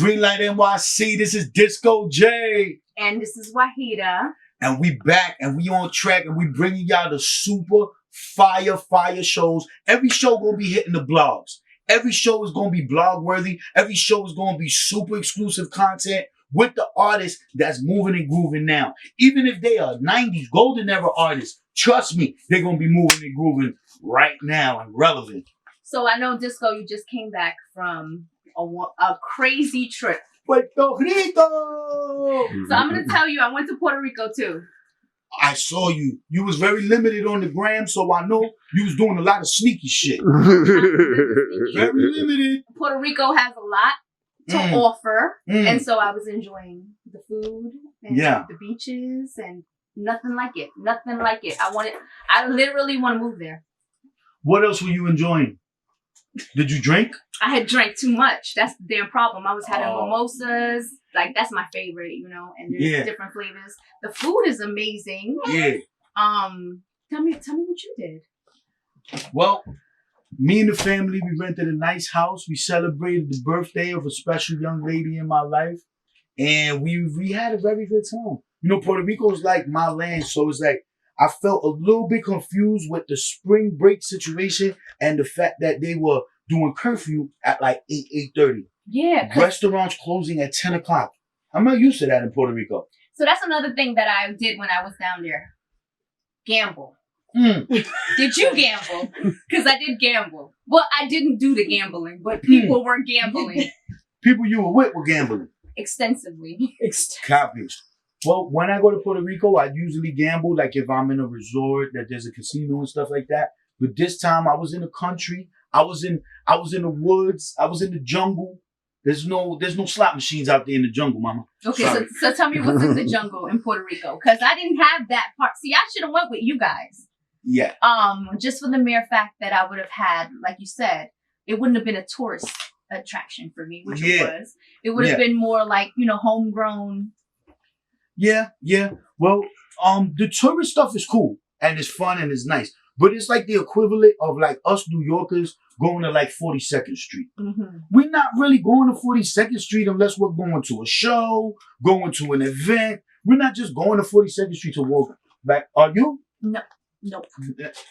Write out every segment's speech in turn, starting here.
Greenlight NYC, this is Disco J. And this is Wahida. And we back and we on track and we bringing y'all the super fire shows. Every show gonna be hitting the blogs. Every show is gonna be blog worthy. Every show is gonna be super exclusive content with the artists that's moving and grooving now. Even if they are 90s golden era artists, trust me, they're gonna be moving and grooving right now and relevant. So I know, Disco, you just came back from a crazy trip. Puerto Rico! So I'm going to tell you, I went to Puerto Rico too. I saw you. You was very limited on the gram, so I know you was doing a lot of sneaky shit. Very limited. Puerto Rico has a lot to offer, and so I was enjoying the food and the beaches and nothing like it. Nothing like it. I literally want to move there. What else were you enjoying? Did you drink? I had drank too much. That's the damn problem. I was having mimosas. Like, that's my favorite, you know, and there's different flavors. The food is amazing. Yeah. Tell me what you did. Well, me and the family, we rented a nice house. We celebrated the birthday of a special young lady in my life. And we had a very good time. You know, Puerto Rico is like my land, so it's like I felt a little bit confused with the spring break situation and the fact that they were doing curfew at like 8:30. Yeah. Restaurants closing at 10 o'clock. I'm not used to that in Puerto Rico. So that's another thing that I did when I was down there. Gamble. Did you gamble? Because I did gamble. Well, I didn't do the gambling, but people were gambling. People you were with were gambling. Extensively. Copies. Well, when I go to Puerto Rico, I usually gamble, like if I'm in a resort that there's a casino and stuff like that. But this time I was in the country. I was in the woods. I was in the jungle. There's no slot machines out there in the jungle, mama. Okay, so tell me what's in the jungle in Puerto Rico. Because I didn't have that part. See, I should have went with you guys. Yeah. Just for the mere fact that I would have had, like you said, it wouldn't have been a tourist attraction for me, which it was. It would have been more like, you know, homegrown. Yeah. Well, the tourist stuff is cool and it's fun and it's nice, but it's like the equivalent of like us New Yorkers going to like 42nd Street. We're not really going to 42nd Street unless we're going to a show, going to an event. We're not just going to 42nd Street to walk back. Are you? No. Nope.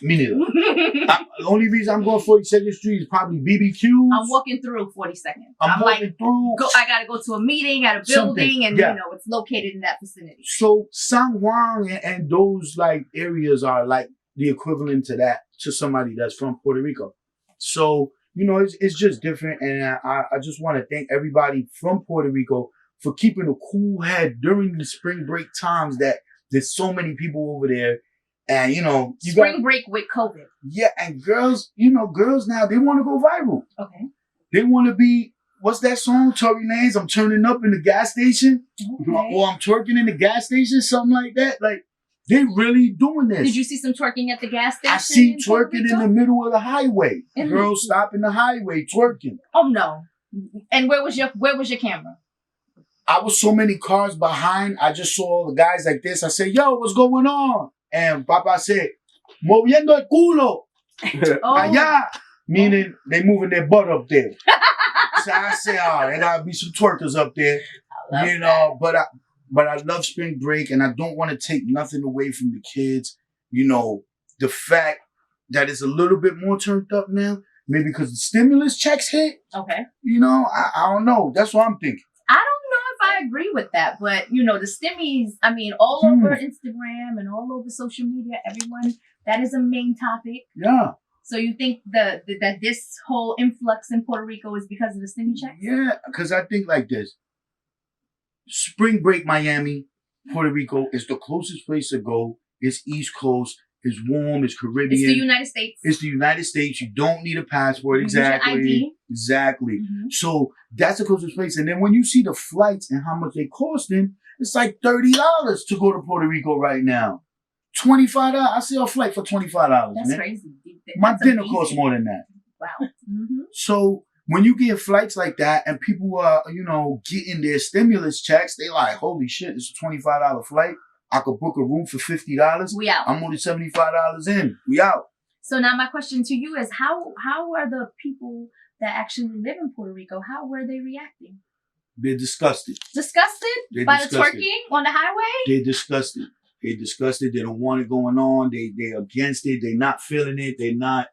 Me neither. The only reason I'm going 42nd Street is probably BBQs. I'm walking through 42nd. I'm walking through. I got to go to a meeting at a building and, you know, it's located in that vicinity. So San Juan and those like areas are like the equivalent to that, to somebody that's from Puerto Rico. So, you know, it's just different. And I just want to thank everybody from Puerto Rico for keeping a cool head during the spring break times that there's so many people over there. And, you know, spring break with COVID. Yeah, and girls, you know, girls now, they want to go viral. Okay. They want to be, what's that song, Tory Lanez, I'm turning up in the gas station? Okay. Or I'm twerking in the gas station, something like that. Like, they really doing this. Did you see some twerking at the gas station? I see twerking in the middle of the highway. Girls stopping the highway, twerking. Oh, no. And where was your camera? I was so many cars behind, I just saw all the guys like this. I said, yo, what's going on? And Papa said, moviendo el culo. Allá. Meaning they moving their butt up there. So I said, oh, there gotta be some twerkers up there. You know, but I love spring break and I don't want to take nothing away from the kids. You know, the fact that it's a little bit more turned up now, maybe because the stimulus checks hit. Okay. You know, I don't know. That's what I'm thinking. I don't know if I agree with that, but you know, the stimmies, I mean, all over Instagram and all over social media, everyone, that is a main topic. Yeah. So you think that this whole influx in Puerto Rico is because of the stimmy checks? Yeah, because I think like this. Spring break, Miami, Puerto Rico is the closest place to go. It's East Coast. It's warm. It's Caribbean. It's the United States. It's the United States. You don't need a passport. Exactly. Your ID. Exactly. So that's the closest place. And then when you see the flights and how much they costing, it's like $30 to go to Puerto Rico right now. $25. I see a flight for $25. That's man. crazy. My dinner costs more than that. Wow. So when you get flights like that and people are, you know, getting their stimulus checks, they like, holy shit, it's a $25 flight. I could book a room for $50. We out. I'm only $75 in. We out. So now my question to you is how are the people that actually live in Puerto Rico, how were they reacting? They're disgusted. Disgusted by the twerking on the highway? They're disgusted. They're disgusted. They don't want it going on. They're against it. They're not feeling it. They're not.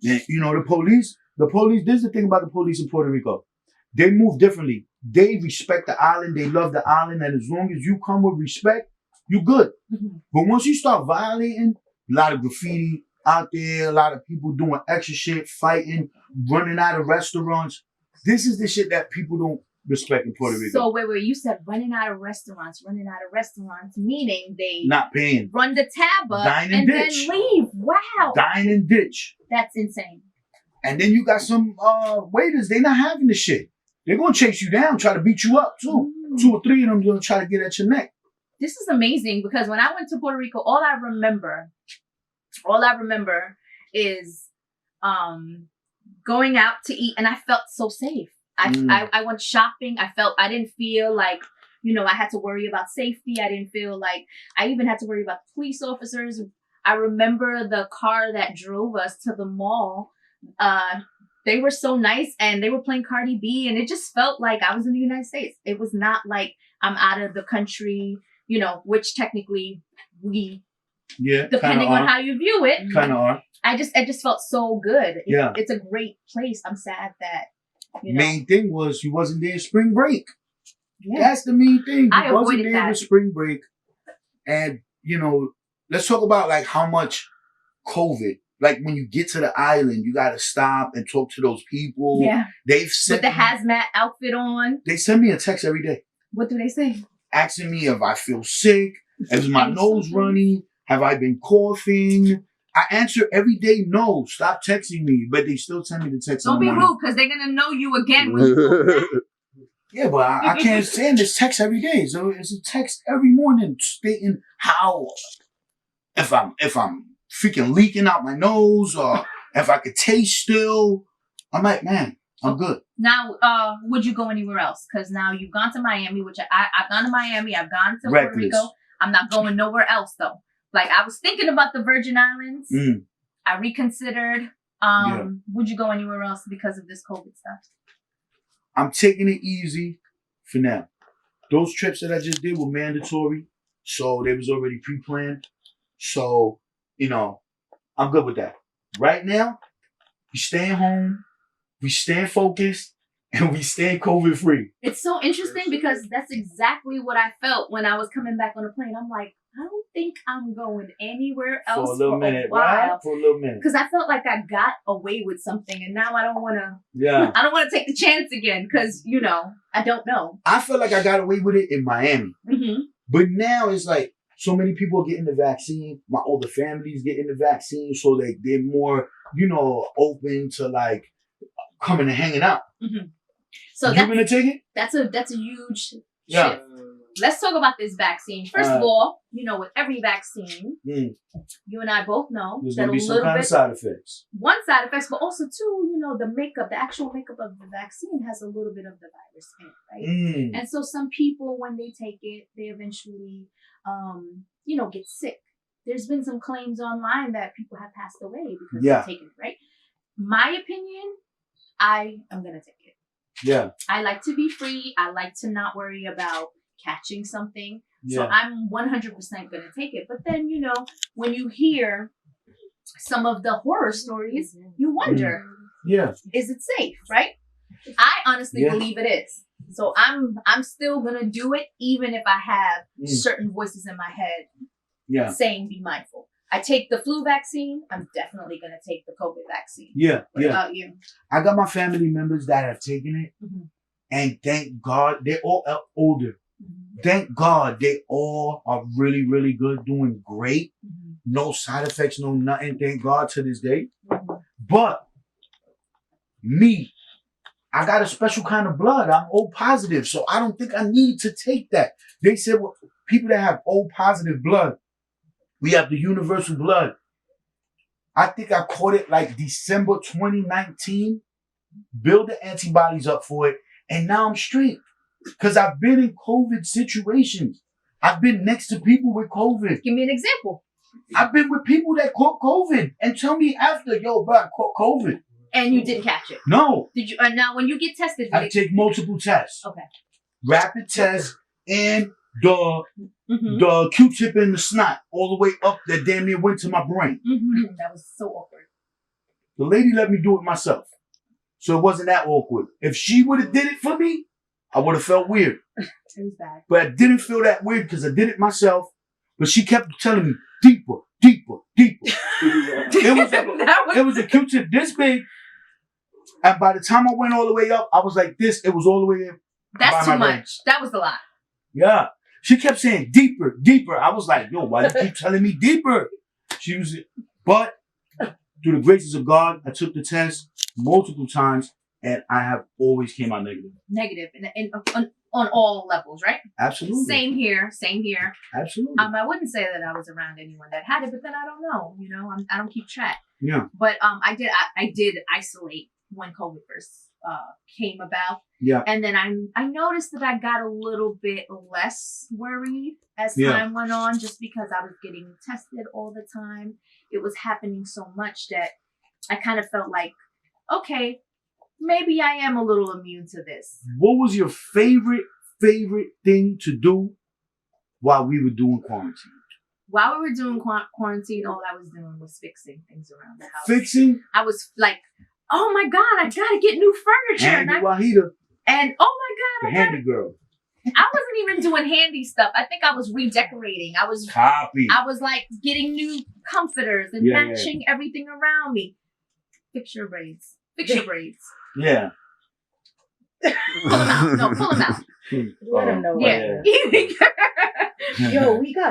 You know, the police, this is the thing about the police in Puerto Rico. They move differently. They respect the island. They love the island. And as long as you come with respect, you're good. Mm-hmm. But once you start violating, a lot of graffiti out there, a lot of people doing extra shit, fighting, running out of restaurants. This is the shit that people don't respect in Puerto Rico. So wait, you said running out of restaurants, meaning they not paying, run the tab up and then leave. Wow. Dine and ditch. That's insane. And then you got some waiters, they not having the shit. They're going to chase you down, try to beat you up too. 2 or 3 of them going to try to get at your neck. This is amazing because when I went to Puerto Rico, all I remember is going out to eat, and I felt so safe. I went shopping. I didn't feel like, you know, I had to worry about safety. I didn't feel like I even had to worry about the police officers. I remember the car that drove us to the mall. They were so nice and they were playing Cardi B, and it just felt like I was in the United States. It was not like I'm out of the country, you know, which technically we, depending on how you view it, kind of are. I just felt so good. It's a great place. I'm sad that, you know. Main thing was you wasn't there spring break. Yeah. That's the main thing. You wasn't there with spring break. And, you know, let's talk about like how much COVID, like when you get to the island, you got to stop and talk to those people. Yeah. They've sent with the hazmat outfit on. They send me a text every day. What do they say? Asking me if I feel sick, is my nose running, have I been coughing? I answer every day, no, stop texting me. But they still send me the text. Don't be rude, because they're going to know you again. Yeah, but I can't send this text every day. So it's a text every morning stating how, if I'm freaking leaking out my nose, or if I could taste still. I'm like, man, I'm good. Now, would you go anywhere else? Because now you've gone to Miami, which I've gone to Miami. I've gone to Puerto Rico. I'm not going nowhere else, though. Like, I was thinking about the Virgin Islands. I reconsidered. Would you go anywhere else because of this COVID stuff? I'm taking it easy for now. Those trips that I just did were mandatory. So they was already pre-planned. So, you know, I'm good with that. Right now, we staying home. We staying focused. And we stay COVID-free. It's so interesting because that's exactly what I felt when I was coming back on the plane. I'm like, I don't think I'm going anywhere else for a little minute. Because I felt like I got away with something, and now I don't want to. Yeah. I don't want to take the chance again because, you know, I don't know. I feel like I got away with it in Miami, but now it's like so many people are getting the vaccine. My older family's getting the vaccine, so they're more, you know, open to like coming and hanging out. So you gonna take it? That's a huge shift. Let's talk about this vaccine. First of all, you know, with every vaccine, you and I both know there's gonna be some kind of side effects. One side effects, but also two, you know, the actual makeup of the vaccine has a little bit of the virus in it, right? And so some people, when they take it, they eventually, you know, get sick. There's been some claims online that people have passed away because they've taken it, right? My opinion, I am gonna take it. Yeah. I like to be free. I like to not worry about catching something. So I'm 100% going to take it. But then, you know, when you hear some of the horror stories, you wonder, is it safe, right? I honestly believe it is. So I'm still going to do it, even if I have certain voices in my head saying be mindful. I take the flu vaccine. I'm definitely going to take the COVID vaccine. What about you? I got my family members that have taken it. And thank God, they're all older. Thank God they all are really, really good, doing great. No side effects, no nothing. Thank God to this day. But me, I got a special kind of blood. I'm O positive. So I don't think I need to take that. They said, well, people that have O positive blood, we have the universal blood. I think I caught it like December 2019. Build the antibodies up for it. And now I'm straight. Because I've been in COVID situations. I've been next to people with COVID. Give me an example. I've been with people that caught COVID and tell me after, yo, bro, I caught COVID. And you didn't catch it? No. Did you? Now, when you get tested, I take multiple tests. Okay. Rapid tests and the Q-tip in the snot all the way up that damn near went to my brain. That was so awkward. The lady let me do it myself. So it wasn't that awkward. If she would have did it for me, I would have felt weird. It was bad. But I didn't feel that weird because I did it myself. But she kept telling me, deeper, deeper, deeper. It was a Q-tip this big. And by the time I went all the way up, I was like this. It was all the way in. That's too much. That was a lot. Yeah. She kept saying deeper, deeper. I was like, yo, why do you keep telling me deeper? But through the graces of God, I took the test multiple times and I have always came out negative. Negative on all levels, right? Absolutely. Same here. Absolutely. I wouldn't say that I was around anyone that had it, but then I don't know. You know, I don't keep track. Yeah. But I did isolate when COVID first came about. Yeah. And then I noticed that I got a little bit less worried as time went on, just because I was getting tested all the time. It was happening so much that I kind of felt like, okay, maybe I am a little immune to this. What was your favorite thing to do while we were doing quarantine? While we were doing quarantine, all I was doing was fixing things around the house. Fixing? I was like, oh my God, I gotta get new furniture. Handy Wahida. And oh my God, the handy girl. I wasn't even doing handy stuff. I think I was redecorating. I was like getting new comforters and matching everything around me. Fix your braids. Yeah. Pull them out. No, pull them out. Let them know. Yeah. Yo, we got